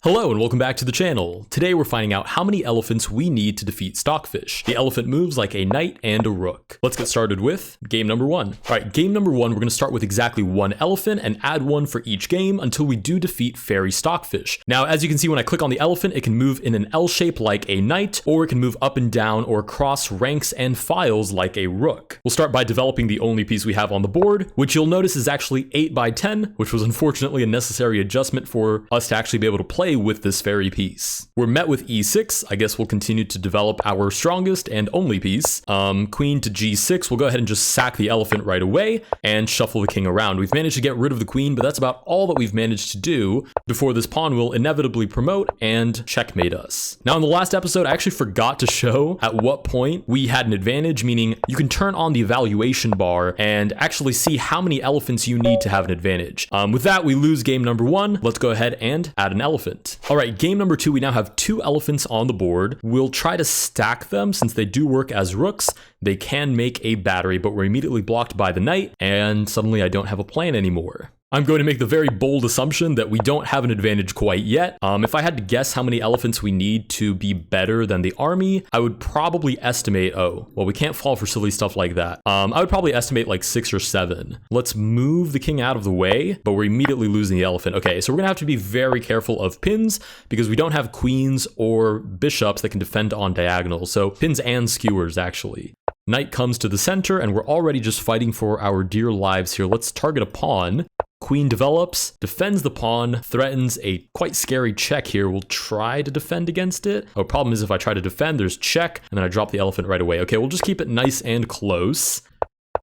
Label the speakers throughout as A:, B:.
A: Hello and welcome back to the channel. Today we're finding out how many elephants we need to defeat Stockfish. The elephant moves like a knight and a rook. Let's get started with game number one. Alright, game number one, we're going to start with exactly one elephant and add one for each game until we do defeat Fairy Stockfish. Now, as you can see, when I click on the elephant, it can move in an L shape like a knight, or it can move up and down or across ranks and files like a rook. We'll start by developing the only piece we have on the board, which you'll notice is actually 8 by 10, which was unfortunately a necessary adjustment for us to actually be able to play with this fairy piece. We're met with e6. I guess we'll continue to develop our strongest and only piece. Queen to g6. We'll go ahead and just sack the elephant right away and shuffle the king around. We've managed to get rid of the queen, but that's about all that we've managed to do before this pawn will inevitably promote and checkmate us. Now, in the last episode, I actually forgot to show at what point we had an advantage, meaning you can turn on the evaluation bar and actually see how many elephants you need to have an advantage. With that, we lose game number one. Let's go ahead and add an elephant. All right, game number two, we now have 2 elephants on the board. We'll try to stack them since they do work as rooks. They can make a battery, but we're immediately blocked by the knight, and suddenly I don't have a plan anymore. I'm going to make the very bold assumption that we don't have an advantage quite yet. If I had to guess how many elephants we need to be better than the army, I would probably estimate, we can't fall for silly stuff like that. I would probably estimate like 6 or 7. Let's move the king out of the way, but we're immediately losing the elephant. Okay, so we're gonna have to be very careful of pins because we don't have queens or bishops that can defend on diagonal. So pins and skewers, actually. Knight comes to the center, and we're already just fighting for our dear lives here. Let's target a pawn. Queen develops, defends the pawn, threatens a quite scary check here. We'll try to defend against it. Problem is if I try to defend, there's check, and then I drop the elephant right away. Okay, we'll just keep it nice and close.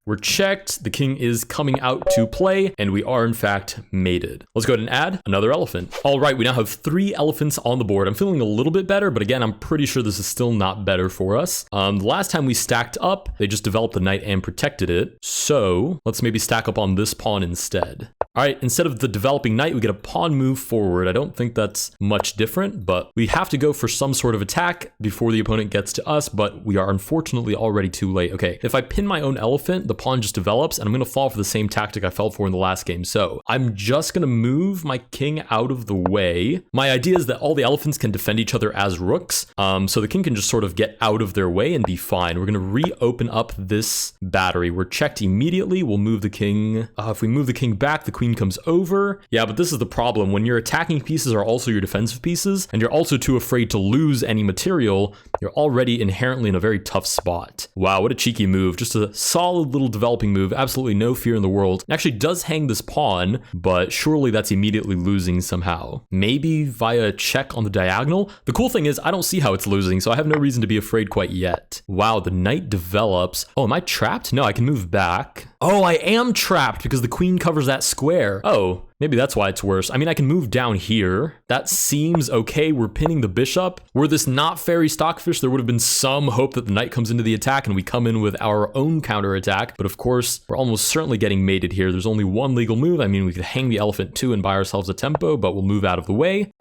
A: We're checked, the king is coming out to play, and we are in fact mated. Let's go ahead and add another elephant. All right, we now have 3 elephants on the board. I'm feeling a little bit better, but again, I'm pretty sure this is still not better for us. The last time we stacked up, they just developed the knight and protected it. So let's maybe stack up on this pawn instead. All right, instead of the developing knight, we get a pawn move forward. I don't think that's much different, but we have to go for some sort of attack before the opponent gets to us, but we are unfortunately already too late. Okay, if I pin my own elephant, the pawn just develops, and I'm gonna fall for the same tactic I fell for in the last game. So I'm just gonna move my king out of the way. My idea is that all the elephants can defend each other as rooks, so the king can just sort of get out of their way and be fine. We're gonna reopen up this battery. We're checked immediately. We'll move the king. If we move the king back, the queen comes over. Yeah, but this is the problem. When your attacking pieces are also your defensive pieces, and you're also too afraid to lose any material, you're already inherently in a very tough spot. Wow, what a cheeky move. Just a solid little developing move. Absolutely no fear in the world. It actually does hang this pawn, but surely that's immediately losing somehow. Maybe via a check on the diagonal? The cool thing is I don't see how it's losing, so I have no reason to be afraid quite yet. Wow, the knight develops. Oh, am I trapped? No, I can move back. Oh, I am trapped because the queen covers that square. Oh, maybe that's why it's worse. I mean, I can move down here. That seems okay. We're pinning the bishop. Were this not Fairy Stockfish, there would have been some hope that the knight comes into the attack and we come in with our own counterattack. But of course, we're almost certainly getting mated here. There's only one legal move. I mean, we could hang the elephant too and buy ourselves a tempo, but we'll move out of the way.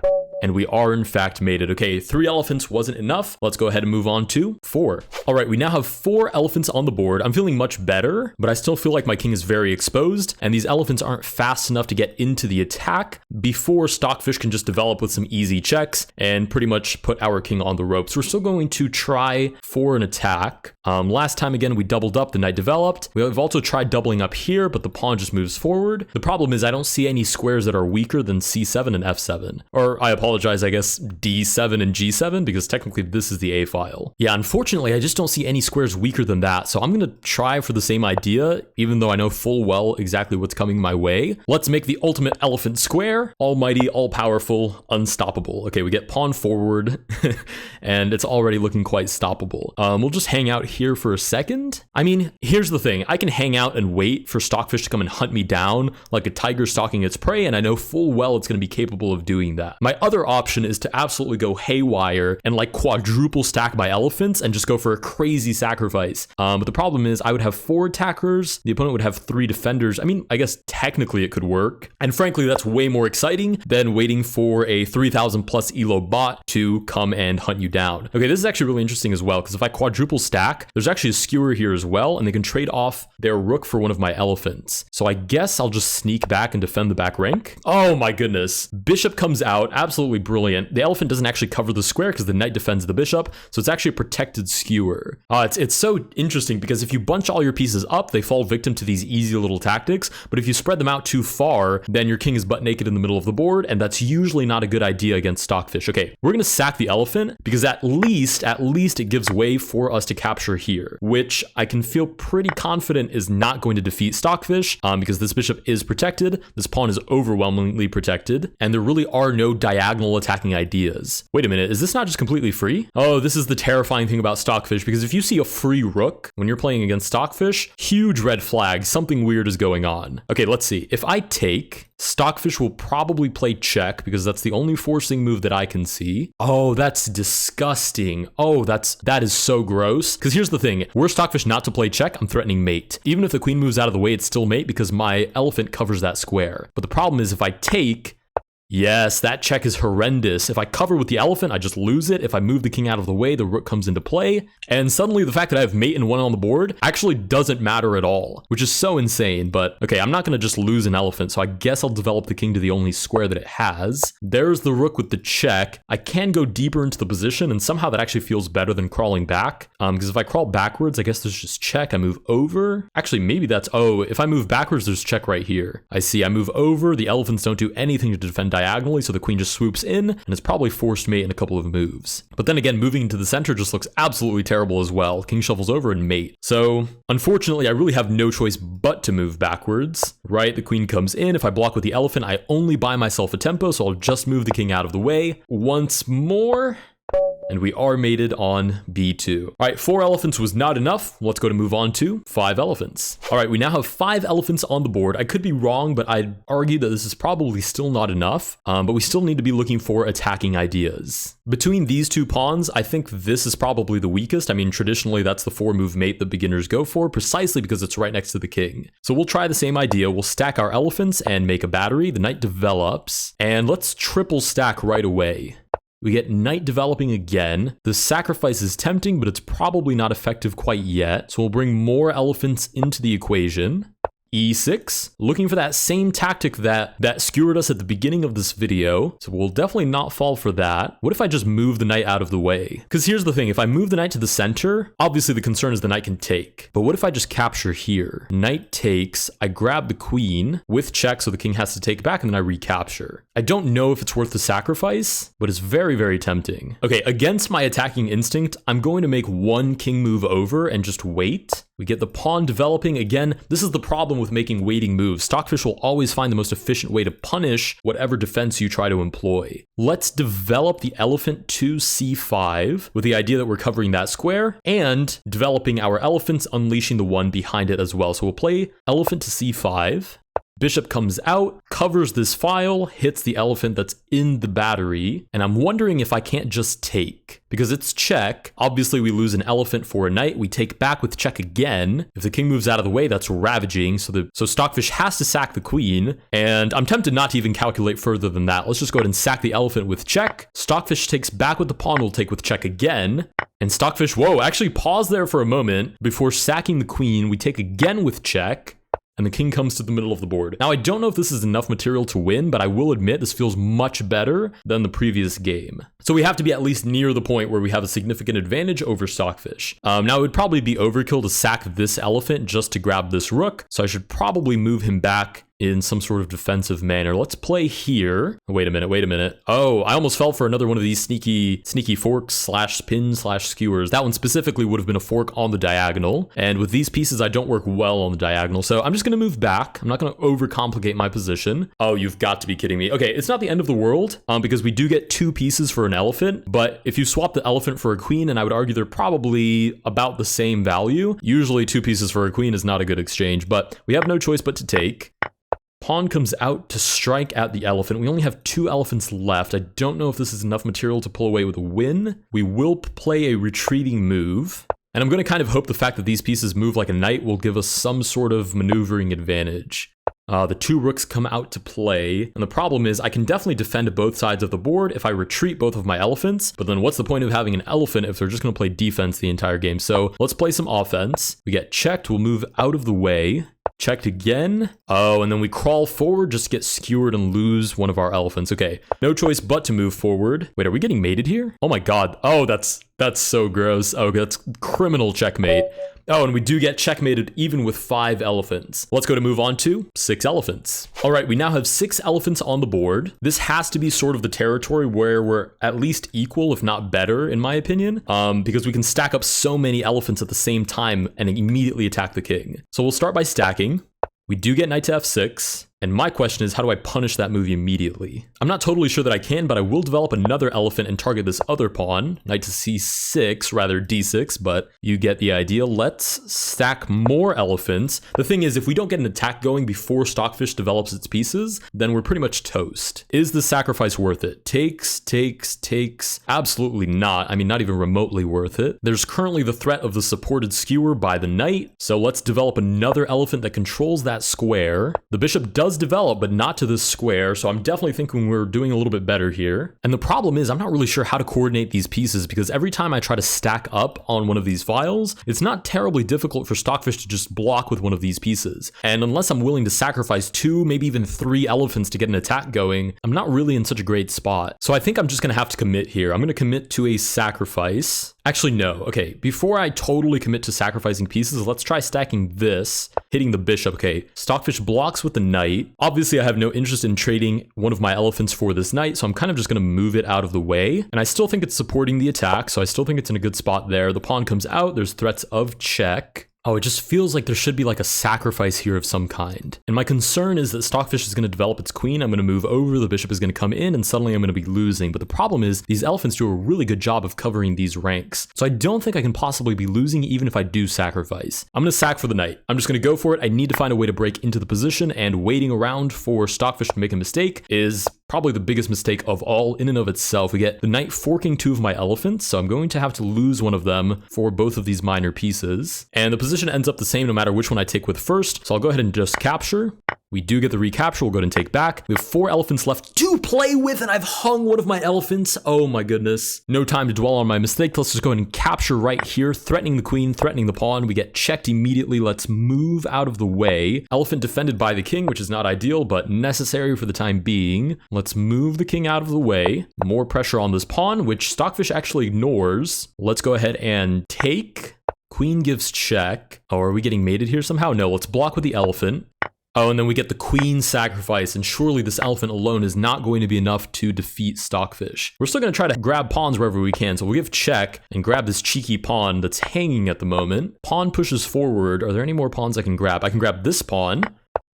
A: And we are in fact mated. Okay, 3 elephants wasn't enough. Let's go ahead and move on to 4. All right, we now have 4 elephants on the board. I'm feeling much better, but I still feel like my king is very exposed, and these elephants aren't fast enough to get into the attack before Stockfish can just develop with some easy checks and pretty much put our king on the ropes. We're still going to try for an attack. Last time, again, we doubled up, the knight developed. We've also tried doubling up here, but the pawn just moves forward. The problem is I don't see any squares that are weaker than c7 and f7. Or I apologize, I guess d7 and g7, because technically this is the a file. Yeah, unfortunately, I just don't see any squares weaker than that. So I'm gonna try for the same idea, even though I know full well exactly what's coming my way. Let's make the ultimate elephant square. Almighty, all-powerful, unstoppable. Okay, we get pawn forward, and it's already looking quite stoppable. We'll just hang out here for a second. I mean, here's the thing. I can hang out and wait for Stockfish to come and hunt me down like a tiger stalking its prey, and I know full well it's gonna be capable of doing that. My other option is to absolutely go haywire and like quadruple stack my elephants and just go for a crazy sacrifice. But the problem is I would have 4 attackers, the opponent would have 3 defenders. I mean, I guess technically it could work. And frankly, that's way more exciting than waiting for a 3000 plus elo bot to come and hunt you down. Okay, this is actually really interesting as well, because if I quadruple stack, there's actually a skewer here as well, and they can trade off their rook for one of my elephants. So I guess I'll just sneak back and defend the back rank. Oh my goodness. Bishop comes out, absolutely absolutely brilliant. The elephant doesn't actually cover the square because the knight defends the bishop, so it's actually a protected skewer. It's so interesting because if you bunch all your pieces up, they fall victim to these easy little tactics, but if you spread them out too far, then your king is butt naked in the middle of the board, and that's usually not a good idea against Stockfish. Okay, we're gonna sack the elephant because at least it gives way for us to capture here, which I can feel pretty confident is not going to defeat Stockfish because this bishop is protected, this pawn is overwhelmingly protected, and there really are no diagonal attacking ideas. Wait a minute, is this not just completely free? Oh, this is the terrifying thing about Stockfish, because if you see a free rook when you're playing against Stockfish, huge red flag, something weird is going on. Okay, let's see. If I take, Stockfish will probably play check because that's the only forcing move that I can see. Oh, that's disgusting. Oh, that is so gross. Because here's the thing, were Stockfish not to play check, I'm threatening mate. Even if the queen moves out of the way, it's still mate because my elephant covers that square. But the problem is if I take, yes, that check is horrendous. If I cover with the elephant, I just lose it. If I move the king out of the way, the rook comes into play. And suddenly the fact that I have mate and one on the board actually doesn't matter at all, which is so insane. But okay, I'm not going to just lose an elephant, so I guess I'll develop the king to the only square that it has. There's the rook with the check. I can go deeper into the position, and somehow that actually feels better than crawling back. Because if I crawl backwards, I guess there's just check. I move over. Actually, maybe that's, oh, if I move backwards, there's check right here. I see, I move over. The elephants don't do anything to defend diagonally, so the queen just swoops in, and it's probably forced mate in a couple of moves. But then again, moving into the center just looks absolutely terrible as well. King shuffles over and mate. So unfortunately, I really have no choice but to move backwards, right? The queen comes in. If I block with the elephant, I only buy myself a tempo, so I'll just move the king out of the way once more. And we are mated on b2. All right, 4 elephants was not enough. Let's go to move on to 5 elephants. All right, we now have 5 elephants on the board. I could be wrong, but I'd argue that this is probably still not enough, but we still need to be looking for attacking ideas. Between these 2 pawns, I think this is probably the weakest. I mean, traditionally, that's the 4-move mate that beginners go for, precisely because it's right next to the king. So we'll try the same idea. We'll stack our elephants and make a battery. The knight develops, and let's triple stack right away. We get knight developing again. The sacrifice is tempting, but it's probably not effective quite yet. So we'll bring more elephants into the equation. E6, looking for that same tactic that skewered us at the beginning of this video. So we'll definitely not fall for that. What if I just move the knight out of the way? Because here's the thing, if I move the knight to the center, obviously the concern is the knight can take. But what if I just capture here? Knight takes, I grab the queen with check, so the king has to take back, and then I recapture. I don't know if it's worth the sacrifice, but it's very, very tempting. Okay, against my attacking instinct, I'm going to make one king move over and just wait. We get the pawn developing. Again, this is the problem with making waiting moves. Stockfish will always find the most efficient way to punish whatever defense you try to employ. Let's develop the elephant to c5 with the idea that we're covering that square and developing our elephants, unleashing the one behind it as well. So we'll play elephant to c5. Bishop comes out, covers this file, hits the elephant that's in the battery, and I'm wondering if I can't just take. Because it's check, obviously we lose an elephant for a knight, we take back with check again. If the king moves out of the way, that's ravaging, so Stockfish has to sack the queen, and I'm tempted not to even calculate further than that. Let's just go ahead and sack the elephant with check. Stockfish takes back with the pawn, we'll take with check again. And Stockfish, whoa, actually pause there for a moment. Before sacking the queen, we take again with check. And the king comes to the middle of the board. Now, I don't know if this is enough material to win, but I will admit this feels much better than the previous game. So we have to be at least near the point where we have a significant advantage over Stockfish. Now, it would probably be overkill to sack this elephant just to grab this rook, so I should probably move him back in some sort of defensive manner. Let's play here. Wait a minute. Oh, I almost fell for another one of these sneaky forks / pins / skewers. That one specifically would have been a fork on the diagonal. And with these pieces, I don't work well on the diagonal. So I'm just going to move back. I'm not going to overcomplicate my position. Oh, you've got to be kidding me. Okay, it's not the end of the world because we do get 2 pieces for an elephant. But if you swap the elephant for a queen, and I would argue they're probably about the same value, usually 2 pieces for a queen is not a good exchange, but we have no choice but to take. Pawn comes out to strike at the elephant. We only have 2 elephants left. I don't know if this is enough material to pull away with a win. We will play a retreating move. And I'm going to kind of hope the fact that these pieces move like a knight will give us some sort of maneuvering advantage. The 2 rooks come out to play, and the problem is I can definitely defend both sides of the board if I retreat both of my elephants, but then what's the point of having an elephant if they're just going to play defense the entire game? So let's play some offense. We get checked, we'll move out of the way. Checked again. Oh, and then we crawl forward, just get skewered and lose one of our elephants. Okay, no choice but to move forward. Wait, are we getting mated here? Oh my god. Oh, that's so gross. Oh, that's criminal checkmate. Oh, and we do get checkmated even with 5 elephants. Let's go to move on to 6 elephants. All right, we now have 6 elephants on the board. This has to be sort of the territory where we're at least equal, if not better, in my opinion, because we can stack up so many elephants at the same time and immediately attack the king. So we'll start by stacking. We do get knight to f6. And my question is, how do I punish that move immediately? I'm not totally sure that I can, but I will develop another elephant and target this other pawn. Knight to c6, rather d6, but you get the idea. Let's stack more elephants. The thing is, if we don't get an attack going before Stockfish develops its pieces, then we're pretty much toast. Is the sacrifice worth it? Takes. Absolutely not. I mean, not even remotely worth it. There's currently the threat of the supported skewer by the knight, so let's develop another elephant that controls that square. The bishop does develop, but not to this square, so I'm definitely thinking we're doing a little bit better here. And the problem is, I'm not really sure how to coordinate these pieces, because every time I try to stack up on one of these files, it's not terribly difficult for Stockfish to just block with one of these pieces. And unless I'm willing to sacrifice 2, maybe even 3 elephants to get an attack going, I'm not really in such a great spot. So I think I'm just gonna have to commit here. I'm gonna commit to a sacrifice. Actually, no. Okay, before I totally commit to sacrificing pieces, let's try stacking this, hitting the bishop. Okay, Stockfish blocks with the knight. Obviously, I have no interest in trading one of my elephants for this knight, so I'm kind of just going to move it out of the way. And I still think it's supporting the attack, so I still think it's in a good spot there. The pawn comes out. There's threats of check. Oh, it just feels like there should be like a sacrifice here of some kind. And my concern is that Stockfish is going to develop its queen. I'm going to move over, the bishop is going to come in, and suddenly I'm going to be losing. But the problem is these elephants do a really good job of covering these ranks. So I don't think I can possibly be losing even if I do sacrifice. I'm going to sack for the knight. I'm just going to go for it. I need to find a way to break into the position, and waiting around for Stockfish to make a mistake is probably the biggest mistake of all in and of itself. We get the knight forking 2 of my elephants, so I'm going to have to lose one of them for both of these minor pieces. And the position ends up the same no matter which one I take with first, so I'll go ahead and just capture. We do get the recapture, we'll go ahead and take back. We have 4 elephants left to play with, and I've hung one of my elephants. Oh my goodness. No time to dwell on my mistake. Let's just go ahead and capture right here, threatening the queen, threatening the pawn. We get checked immediately. Let's move out of the way. Elephant defended by the king, which is not ideal, but necessary for the time being. Let's move the king out of the way. More pressure on this pawn, which Stockfish actually ignores. Let's go ahead and take. Queen gives check. Oh, are we getting mated here somehow? No, let's block with the elephant. Oh, and then we get the queen sacrifice, and surely this elephant alone is not going to be enough to defeat Stockfish. We're still going to try to grab pawns wherever we can, so we'll give check and grab this cheeky pawn that's hanging at the moment. Pawn pushes forward. Are there any more pawns I can grab? I can grab this pawn.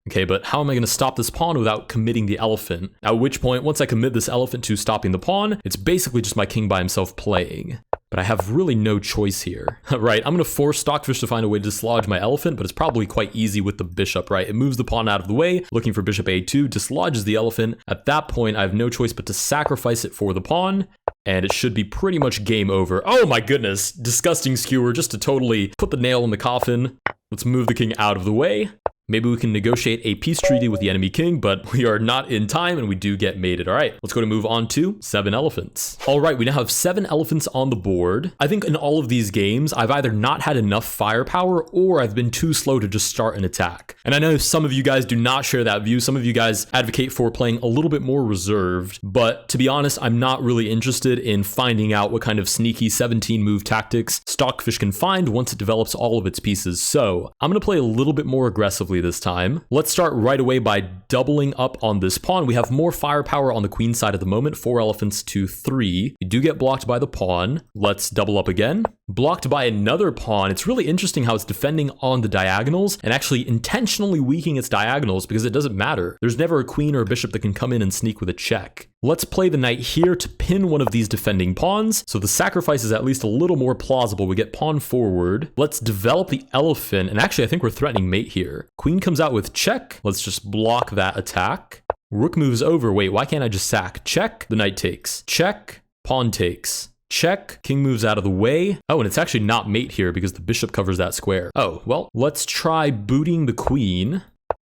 A: Okay, but how am I going to stop this pawn without committing the elephant? At which point, once I commit this elephant to stopping the pawn, it's basically just my king by himself playing. But I have really no choice here. Right, I'm going to force Stockfish to find a way to dislodge my elephant, but it's probably quite easy with the bishop, right? It moves the pawn out of the way, looking for bishop a2, dislodges the elephant. At that point, I have no choice but to sacrifice it for the pawn, and it should be pretty much game over. Oh my goodness, disgusting skewer just to totally put the nail in the coffin. Let's move the king out of the way. Maybe we can negotiate a peace treaty with the enemy king, but we are not in time and we do get mated. All right, let's go to move on to 7 elephants. All right, we now have 7 elephants on the board. I think in all of these games, I've either not had enough firepower or I've been too slow to just start an attack. And I know some of you guys do not share that view. Some of you guys advocate for playing a little bit more reserved, but to be honest, I'm not really interested in finding out what kind of sneaky 17 move tactics Stockfish can find once it develops all of its pieces. So I'm gonna play a little bit more aggressively this time. Let's start right away by doubling up on this pawn. We have more firepower on the queen side at the moment, 4 elephants to 3. You do get blocked by the pawn. Let's double up again. Blocked by another pawn. It's really interesting how it's defending on the diagonals and actually intentionally weakening its diagonals because it doesn't matter. There's never a queen or a bishop that can come in and sneak with a check. Let's play the knight here to pin one of these defending pawns, so the sacrifice is at least a little more plausible. We get pawn forward. Let's develop the elephant, and actually I think we're threatening mate here. Queen comes out with check. Let's just block that attack. Rook moves over. Wait, why can't I just sack? Check. The knight takes. Check. Pawn takes. Check. King moves out of the way. Oh, and it's actually not mate here because the bishop covers that square. Oh, well, let's try booting the queen.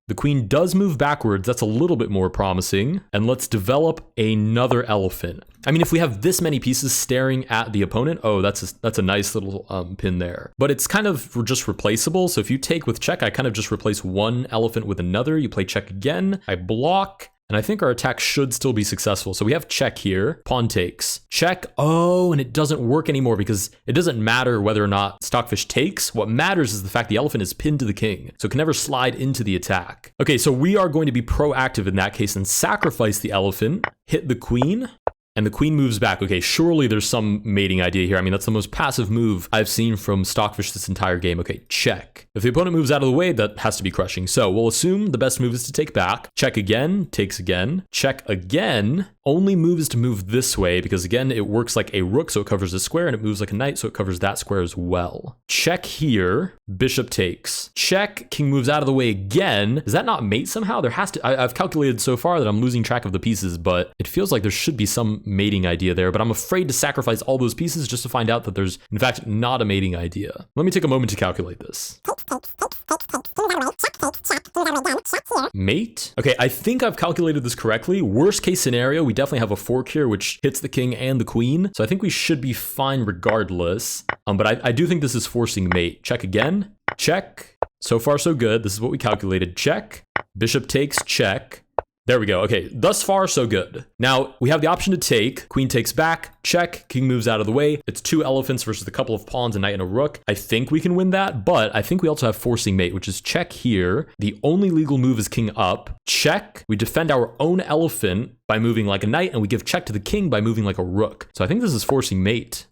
A: The queen does move backwards. That's a little bit more promising. And let's develop another elephant. I mean, if we have this many pieces staring at the opponent, oh, that's a nice little pin there. But it's kind of just replaceable. So if you take with check, I kind of just replace one elephant with another. You play check again. I block. And I think our attack should still be successful. So we have check here, pawn takes, check. Oh, and it doesn't work anymore because it doesn't matter whether or not Stockfish takes. What matters is the fact the elephant is pinned to the king. So it can never slide into the attack. Okay, so we are going to be proactive in that case and sacrifice the elephant, hit the queen. And the queen moves back. Okay, surely there's some mating idea here. I mean, that's the most passive move I've seen from Stockfish this entire game. Okay, check. If the opponent moves out of the way, that has to be crushing. So we'll assume the best move is to take back. Check again, takes again. Check again. Only move is to move this way because, again, it works like a rook, so it covers a square, and it moves like a knight, so it covers that square as well. Check here. Bishop takes. Check. King moves out of the way again. Is that not mate somehow? There has to... I've calculated so far that I'm losing track of the pieces, but it feels like there should be some mating idea there, but I'm afraid to sacrifice all those pieces just to find out that there's, in fact, not a mating idea. Let me take a moment to calculate this. Mate? Okay, I think I've calculated this correctly. Worst case scenario, we definitely have a fork here, which hits the king and the queen. So I think we should be fine regardless. But I do think this is forcing mate. Check again. Check. So far, so good. This is what we calculated. Check. Bishop takes. Check. There we go. Okay, thus far, so good. Now, we have the option to take. Queen takes back. Check. King moves out of the way. It's two elephants versus a couple of pawns, a knight and a rook. I think we can win that, but I think we also have forcing mate, which is check here. The only legal move is king up. Check. We defend our own elephant by moving like a knight, and we give check to the king by moving like a rook. So I think this is forcing mate.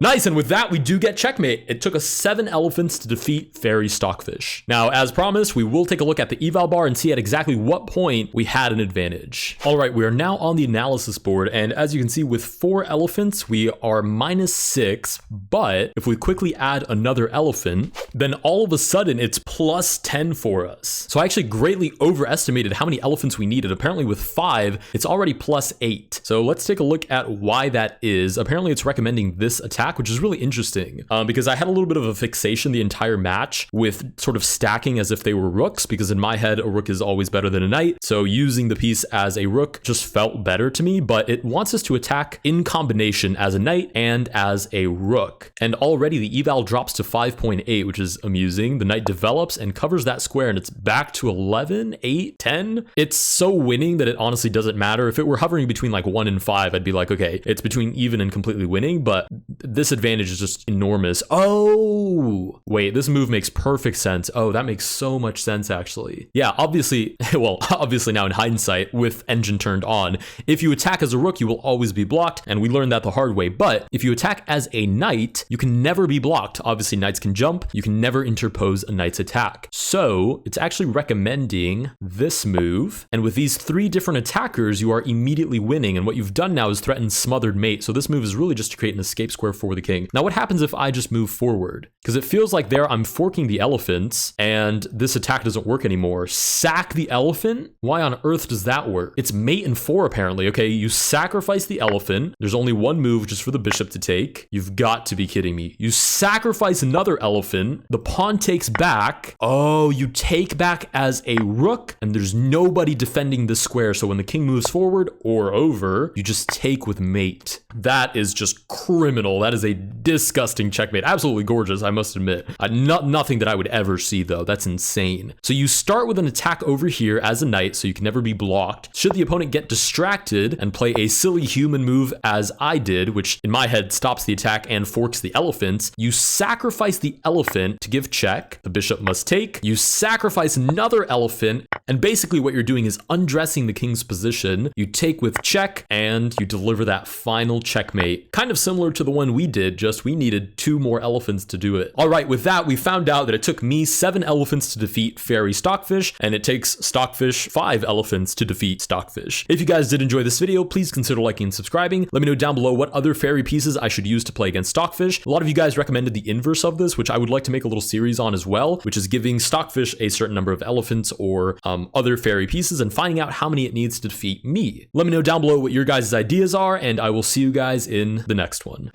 A: Nice, and with that, we do get checkmate. It took us 7 elephants to defeat Fairy Stockfish. Now, as promised, we will take a look at the eval bar and see at exactly what point we had an advantage. All right, we are now on the analysis board, and as you can see, with 4 elephants, we are -6, but if we quickly add another elephant, then all of a sudden, it's +10 for us. So I actually greatly overestimated how many elephants we needed. Apparently with 5, it's already +8. So let's take a look at why that is. Apparently, it's recommending this attack, which is really interesting because I had a little bit of a fixation the entire match with sort of stacking as if they were rooks, because in my head, a rook is always better than a knight. So using the piece as a rook just felt better to me, but it wants us to attack in combination as a knight and as a rook. And already the eval drops to 5.8, which is amusing. The knight develops and covers that square, and it's back to 11, 8, 10. It's so winning that it honestly doesn't matter. If it were hovering between like 1 and 5, I'd be like, okay, it's between even and completely winning, but this advantage is just enormous. Oh, wait, this move makes perfect sense. Oh, that makes so much sense, actually. Yeah, obviously, well, obviously now in hindsight, with engine turned on, if you attack as a rook, you will always be blocked, and we learned that the hard way. But if you attack as a knight, you can never be blocked. Obviously, knights can jump. You can never interpose a knight's attack. So it's actually recommending this move, and with these 3 different attackers, you are immediately winning, and what you've done now is threaten smothered mate. So this move is really just to create an escape square for the king. Now, what happens if I just move forward? Because it feels like there I'm forking the elephants and this attack doesn't work anymore. Sack the elephant? Why on earth does that work? It's mate and 4 apparently. Okay, you sacrifice the elephant. There's only one move just for the bishop to take. You've got to be kidding me. You sacrifice another elephant. The pawn takes back. Oh, you take back as a rook and there's nobody defending this square. So when the king moves forward or over, you just take with mate. That is just criminal. That is a disgusting checkmate. Absolutely gorgeous, I must admit. Nothing that I would ever see, though. That's insane. So you start with an attack over here as a knight, so you can never be blocked. Should the opponent get distracted and play a silly human move as I did, which in my head stops the attack and forks the elephants, you sacrifice the elephant to give check. The bishop must take. You sacrifice another elephant, and basically what you're doing is undressing the king's position. You take with check, and you deliver that final checkmate. Kind of similar to the one we did, just we needed 2 more elephants to do it. All right, with that, we found out that it took me 7 elephants to defeat Fairy Stockfish, and it takes Stockfish 5 elephants to defeat Stockfish. If you guys did enjoy this video, please consider liking and subscribing. Let me know down below what other fairy pieces I should use to play against Stockfish. A lot of you guys recommended the inverse of this, which I would like to make a little series on as well, which is giving Stockfish a certain number of elephants or other fairy pieces and finding out how many it needs to defeat me. Let me know down below what your guys' ideas are, and I will see you guys in the next one.